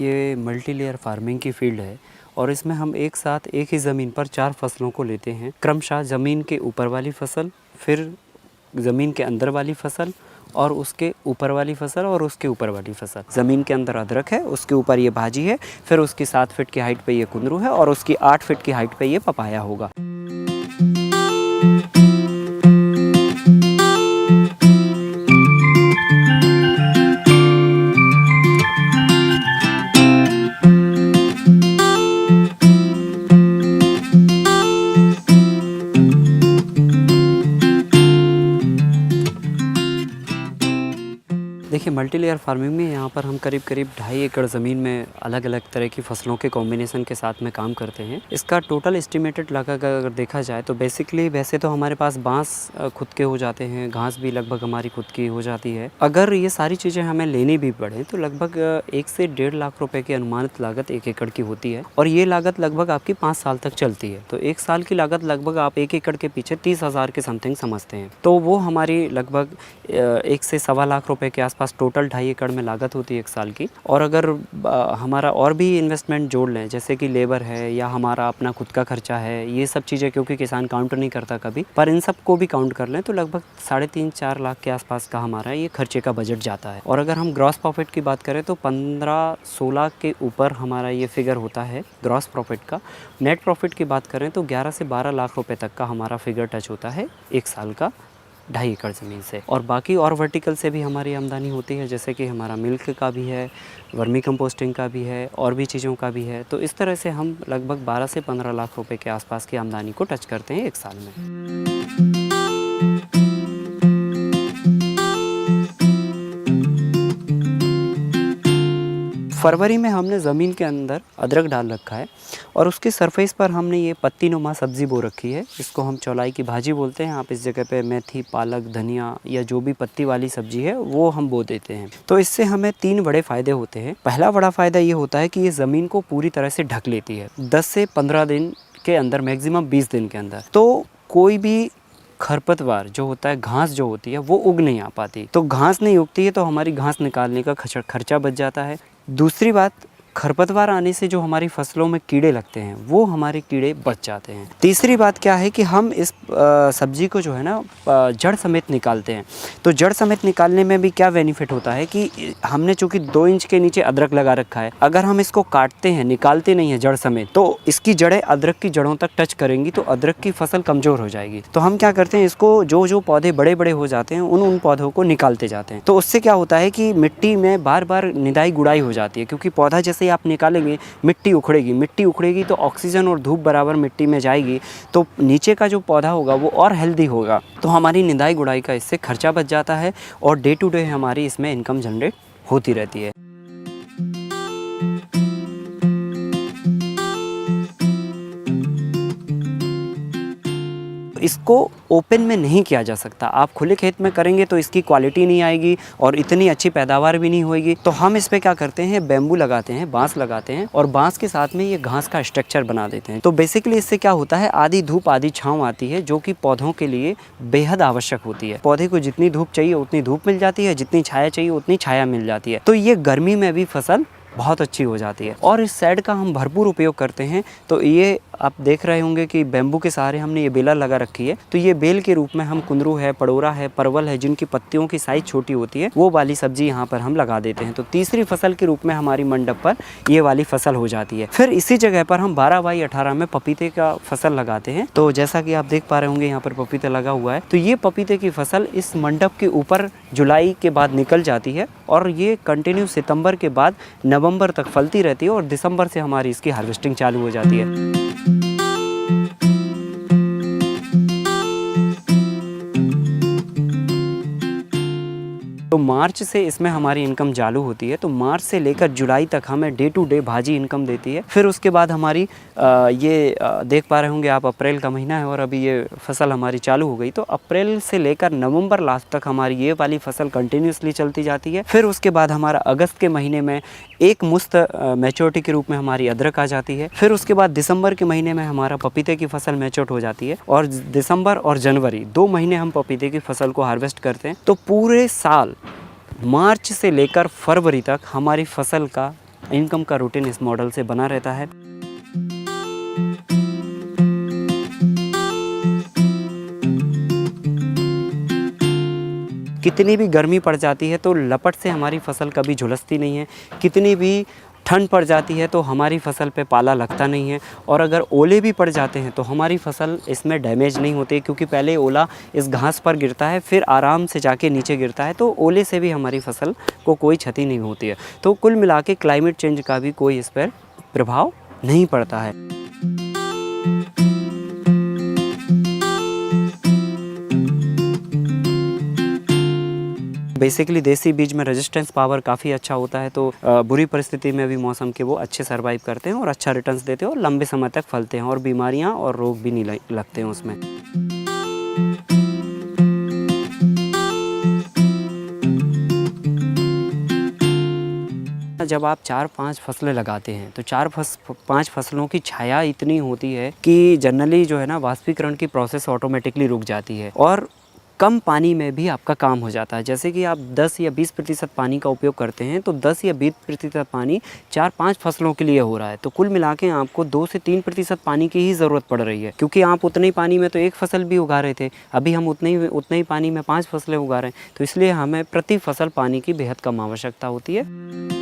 ये multi layer farming की field है और इसमें हम एक साथ एक ही ज़मीन पर 4 फसलों को लेते हैं। क्रमशः ज़मीन के ऊपर वाली फसल, फिर ज़मीन के अंदर वाली फसल और उसके ऊपर वाली फसल और उसके ऊपर वाली फसल। ज़मीन के अंदर अदरक है, उसके ऊपर ये भाजी है, फिर उसकी 7 फीट की हाइट पे ये कुंदरू है और उसकी 8 फीट की हाइट पे ये पपाया होगा। देखिए, मल्टी लेयर फार्मिंग में यहाँ पर हम करीब 2.5 एकड़ ज़मीन में अलग अलग तरह की फसलों के कॉम्बिनेशन के साथ में काम करते हैं। इसका टोटल एस्टिमेटेड लागत अगर देखा जाए तो बेसिकली वैसे तो हमारे पास बांस खुद के हो जाते हैं, घास भी लगभग हमारी खुद की हो जाती है। अगर ये सारी चीज़ें हमें लेनी भी पड़े तो लगभग 1 से 1.5 लाख रुपए की अनुमानित लागत 1 एकड़ की होती है और ये लागत लगभग आपकी 5 साल तक चलती है। तो 1 साल की लागत लगभग आप 1 एकड़ के पीछे 30,000 के समथिंग समझते हैं। तो वो हमारी लगभग 1 से 1.25 लाख रुपए के आसपास टोटल 2.5 एकड़ में लागत होती है 1 साल की। और अगर हमारा और भी इन्वेस्टमेंट जोड़ लें, जैसे कि लेबर है या हमारा अपना खुद का खर्चा है, ये सब चीज़ें क्योंकि किसान काउंट नहीं करता कभी, पर इन सब को भी काउंट कर लें तो लगभग 3.5-4 लाख के आसपास का हमारा ये खर्चे का बजट जाता है। और अगर हम ग्रॉस प्रॉफिट की बात करें तो 15-16 के ऊपर हमारा ये फिगर होता है ग्रॉस प्रॉफिट का। नेट प्रॉफिट की बात करें तो 11 से 12 लाख रुपए तक का हमारा फिगर टच होता है 1 साल का 2.5 एकड़ ज़मीन से। और बाकी और वर्टिकल से भी हमारी आमदनी होती है, जैसे कि हमारा मिल्क का भी है, वर्मी कंपोस्टिंग का भी है और भी चीज़ों का भी है। तो इस तरह से हम लगभग 12 से 15 लाख रुपए के आसपास की आमदनी को टच करते हैं 1 साल में। फरवरी में हमने ज़मीन के अंदर अदरक डाल रखा है और उसके सरफेस पर हमने ये पत्तीनुमा सब्ज़ी बो रखी है। इसको हम चौलाई की भाजी बोलते हैं। आप इस जगह पे मेथी, पालक, धनिया या जो भी पत्ती वाली सब्ज़ी है वो हम बो देते हैं। तो इससे हमें 3 बड़े फ़ायदे होते हैं। पहला बड़ा फ़ायदा ये होता है कि ये ज़मीन को पूरी तरह से ढक लेती है 10 से 15 दिन के अंदर, मैक्सिमम 20 दिन के अंदर। तो कोई भी खरपतवार जो होता है, घास जो होती है वो उग नहीं आ पाती। तो घास नहीं उगती है तो हमारी घास निकालने का खर्चा बच जाता है। दूसरी बात, खरपतवार आने से जो हमारी फसलों में कीड़े लगते हैं वो हमारे कीड़े बच जाते हैं। तीसरी बात क्या है कि हम इस सब्ज़ी को जो है ना जड़ समेत निकालते हैं। तो जड़ समेत निकालने में भी क्या बेनिफिट होता है कि हमने चूँकि 2 इंच के नीचे अदरक लगा रखा है, अगर हम इसको काटते हैं, निकालते नहीं हैं जड़ समेत, तो इसकी जड़ें अदरक की जड़ों तक टच करेंगी तो अदरक की फसल कमज़ोर हो जाएगी। तो हम क्या करते हैं, इसको जो पौधे बड़े बड़े हो जाते हैं उन पौधों को निकालते जाते हैं। तो उससे क्या होता है कि मिट्टी में बार बार निदाई गुड़ाई हो जाती है, क्योंकि पौधा जैसे आप निकालेंगे मिट्टी उखड़ेगी तो ऑक्सीजन और धूप बराबर मिट्टी में जाएगी, तो नीचे का जो पौधा होगा वो और हेल्दी होगा। तो हमारी निदाई गुड़ाई का इससे खर्चा बच जाता है और डे टू डे हमारी इसमें इनकम जनरेट होती रहती है। इसको ओपन में नहीं किया जा सकता। आप खुले खेत में करेंगे तो इसकी क्वालिटी नहीं आएगी और इतनी अच्छी पैदावार भी नहीं होएगी। तो हम इस पे क्या करते हैं, बेम्बू लगाते हैं, बांस लगाते हैं और बांस के साथ में ये घास का स्ट्रक्चर बना देते हैं। तो बेसिकली इससे क्या होता है, आधी धूप आधी छांव आती है, जो कि पौधों के लिए बेहद आवश्यक होती है। पौधे को जितनी धूप चाहिए उतनी धूप मिल जाती है, जितनी छाया चाहिए उतनी छाया मिल जाती है। तो ये गर्मी में भी फसल बहुत अच्छी हो जाती है और इस शेड का हम भरपूर उपयोग करते हैं। तो ये आप देख रहे होंगे कि बेम्बू के सहारे हमने ये बेला लगा रखी है। तो ये बेल के रूप में हम कुंदरू है, पड़ोरा है, परवल है, जिनकी पत्तियों की साइज छोटी होती है, वो वाली सब्जी यहाँ पर हम लगा देते हैं। तो तीसरी फसल के रूप में हमारी मंडप पर ये वाली फसल हो जाती है। फिर इसी जगह पर हम 12x18 में पपीते का फसल लगाते हैं। तो जैसा कि आप देख पा रहे होंगे यहाँ पर पपीता लगा हुआ है। तो ये पपीते की फसल इस मंडप के ऊपर जुलाई के बाद निकल जाती है और ये कंटिन्यू सितंबर के बाद नवंबर तक फलती रहती है और दिसंबर से हमारी इसकी हार्वेस्टिंग चालू हो जाती है। तो मार्च से इसमें हमारी इनकम चालू होती है। तो मार्च से लेकर जुलाई तक हमें डे टू डे भाजी इनकम देती है। फिर उसके बाद हमारी देख पा रहे होंगे आप, अप्रैल का महीना है और अभी ये फसल हमारी चालू हो गई। तो अप्रैल से लेकर नवंबर लास्ट तक हमारी ये वाली फसल कंटिन्यूसली चलती जाती है। फिर उसके बाद हमारा अगस्त के महीने में एक मुश्त मैच्योरिटी के रूप में हमारी अदरक आ जाती है। फिर उसके बाद दिसंबर के महीने में हमारा पपीते की फसल मैच्योर हो जाती है और दिसंबर और जनवरी 2 महीने हम पपीते की फसल को हार्वेस्ट करते हैं। तो पूरे साल मार्च से लेकर फरवरी तक हमारी फसल का इनकम का रूटीन इस मॉडल से बना रहता है। कितनी भी गर्मी पड़ जाती है तो लपट से हमारी फसल कभी झुलसती नहीं है, कितनी भी ठंड पड़ जाती है तो हमारी फसल पे पाला लगता नहीं है, और अगर ओले भी पड़ जाते हैं तो हमारी फसल इसमें डैमेज नहीं होती, क्योंकि पहले ओला इस घास पर गिरता है फिर आराम से जाके नीचे गिरता है, तो ओले से भी हमारी फसल को कोई क्षति नहीं होती है। तो कुल मिला के क्लाइमेट चेंज का भी कोई इस पर प्रभाव नहीं पड़ता है। बेसिकली देसी बीज में रेजिस्टेंस पावर काफ़ी अच्छा होता है, तो बुरी परिस्थिति में भी मौसम के वो अच्छे सर्वाइव करते हैं और अच्छा रिटर्न्स देते हैं और लंबे समय तक फलते हैं, और बीमारियां और रोग भी नहीं लगते हैं उसमें। जब आप 4-5 फसलें लगाते हैं तो 4-5 फसलों की छाया इतनी होती है कि जनरली जो है ना वाष्पीकरण की प्रोसेस ऑटोमेटिकली रुक जाती है, और कम पानी में भी आपका काम हो जाता है। जैसे कि आप 10 या 20% पानी का उपयोग करते हैं तो 10 या 20% पानी 4-5 फसलों के लिए हो रहा है, तो कुल मिला के आपको 2 से 3% पानी की ही ज़रूरत पड़ रही है, क्योंकि आप उतने ही पानी में तो एक फसल भी उगा रहे थे, अभी हम उतने ही पानी में 5 फसलें उगा रहे हैं, तो इसलिए हमें प्रति फसल पानी की बेहद कम आवश्यकता होती है।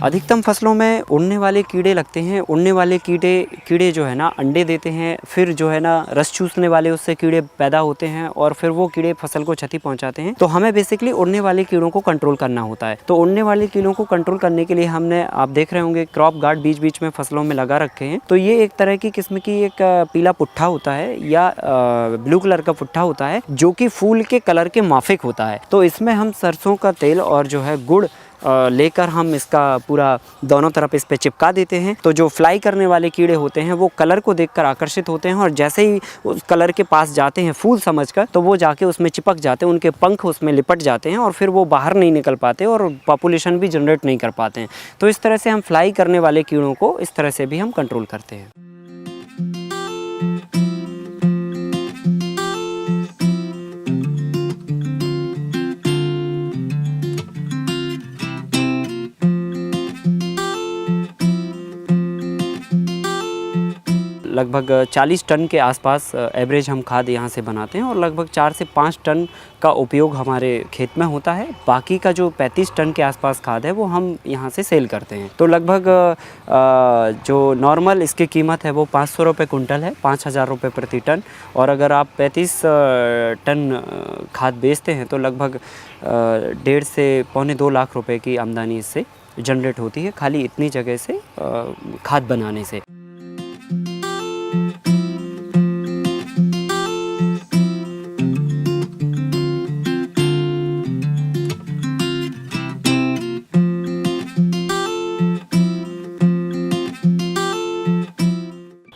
अधिकतम फसलों में उड़ने वाले कीड़े लगते हैं। उड़ने वाले कीड़े जो है ना अंडे देते हैं, फिर जो है ना रस चूसने वाले उससे कीड़े पैदा होते हैं और फिर वो कीड़े फसल को क्षति पहुंचाते हैं। तो हमें बेसिकली उड़ने वाले कीड़ों को कंट्रोल करना होता है। तो उड़ने वाले कीड़ों को कंट्रोल करने के लिए हमने, आप देख रहे होंगे, क्रॉप गार्ड बीच बीच में फसलों में लगा रखे हैं। तो ये एक तरह की किस्म की एक पीला पुट्ठा होता है या ब्लू कलर का पुट्ठा होता है, जो कि फूल के कलर के माफिक होता है। तो इसमें हम सरसों का तेल और जो है गुड़ लेकर हम इसका पूरा दोनों तरफ इस पे चिपका देते हैं। तो जो फ्लाई करने वाले कीड़े होते हैं वो कलर को देखकर आकर्षित होते हैं, और जैसे ही उस कलर के पास जाते हैं फूल समझकर, तो वो जाके उसमें चिपक जाते हैं, उनके पंख उसमें लिपट जाते हैं और फिर वो बाहर नहीं निकल पाते और पॉपुलेशन भी जनरेट नहीं कर पाते हैं। तो इस तरह से हम फ्लाई करने वाले कीड़ों को इस तरह से भी हम कंट्रोल करते हैं। लगभग 40 टन के आसपास एवरेज हम खाद यहाँ से बनाते हैं, और लगभग 4 से 5 टन का उपयोग हमारे खेत में होता है। बाकी का जो 35 टन के आसपास खाद है वो हम यहाँ से सेल करते हैं। तो लगभग जो नॉर्मल इसकी कीमत है वो 500 रुपये कुंटल है, 5000 रुपये प्रति टन। और अगर आप 35 टन खाद बेचते हैं तो लगभग 1.5 से पौने 2 लाख रुपए की आमदनी इससे जनरेट होती है, खाली इतनी जगह से खाद बनाने से।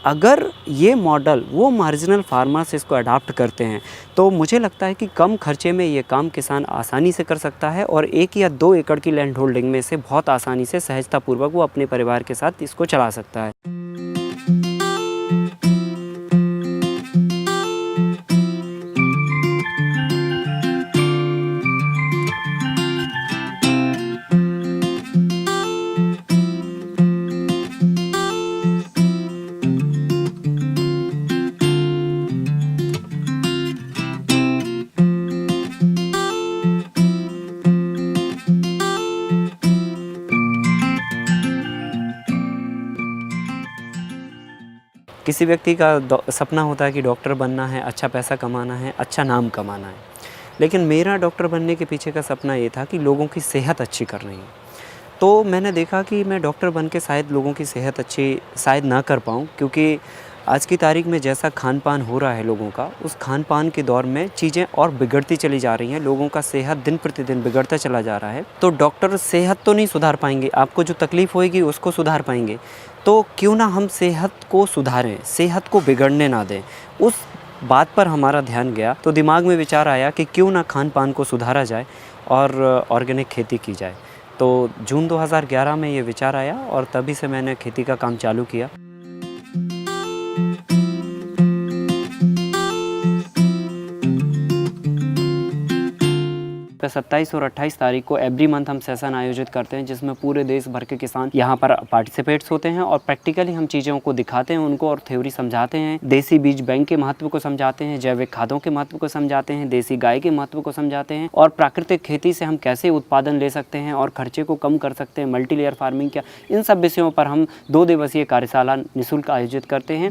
अगर ये मॉडल वो मार्जिनल फार्मर्स इसको अडाप्ट करते हैं तो मुझे लगता है कि कम खर्चे में ये काम किसान आसानी से कर सकता है, और 1 या 2 एकड़ की लैंड होल्डिंग में से बहुत आसानी से सहजतापूर्वक वो अपने परिवार के साथ इसको चला सकता है। किसी व्यक्ति का सपना होता है कि डॉक्टर बनना है, अच्छा पैसा कमाना है, अच्छा नाम कमाना है, लेकिन मेरा डॉक्टर बनने के पीछे का सपना ये था कि लोगों की सेहत अच्छी करनी है। तो मैंने देखा कि मैं डॉक्टर बन के शायद लोगों की सेहत अच्छी शायद ना कर पाऊँ, क्योंकि आज की तारीख में जैसा खान पान हो रहा है लोगों का, उस खान पान के दौर में चीज़ें और बिगड़ती चली जा रही हैं, लोगों का सेहत दिन प्रतिदिन बिगड़ता चला जा रहा है। तो डॉक्टर सेहत तो नहीं सुधार पाएंगे, आपको जो तकलीफ़ होएगी उसको सुधार पाएंगे, तो क्यों ना हम सेहत को सुधारें, सेहत को बिगड़ने ना दें। उस बात पर हमारा ध्यान गया, तो दिमाग में विचार आया कि क्यों ना खान पान को सुधारा जाए और ऑर्गेनिक खेती की जाए। तो जून 2011 में ये विचार आया और तभी से मैंने खेती का काम चालू किया। पे 27 और 28 तारीख को एवरी मंथ हम सेशन आयोजित करते हैं, जिसमें पूरे देश भर के किसान यहाँ पर पार्टिसिपेट्स होते हैं और प्रैक्टिकली हम चीज़ों को दिखाते हैं उनको और थ्योरी समझाते हैं। देसी बीज बैंक के महत्व को समझाते हैं, जैविक खादों के महत्व को समझाते हैं, देसी गाय के महत्व को समझाते हैं और प्राकृतिक खेती से हम कैसे उत्पादन ले सकते हैं और खर्चे को कम कर सकते हैं, मल्टी लेयर फार्मिंग क्या, इन सब विषयों पर हम 2 दिवसीय कार्यशाला निःशुल्क आयोजित करते हैं।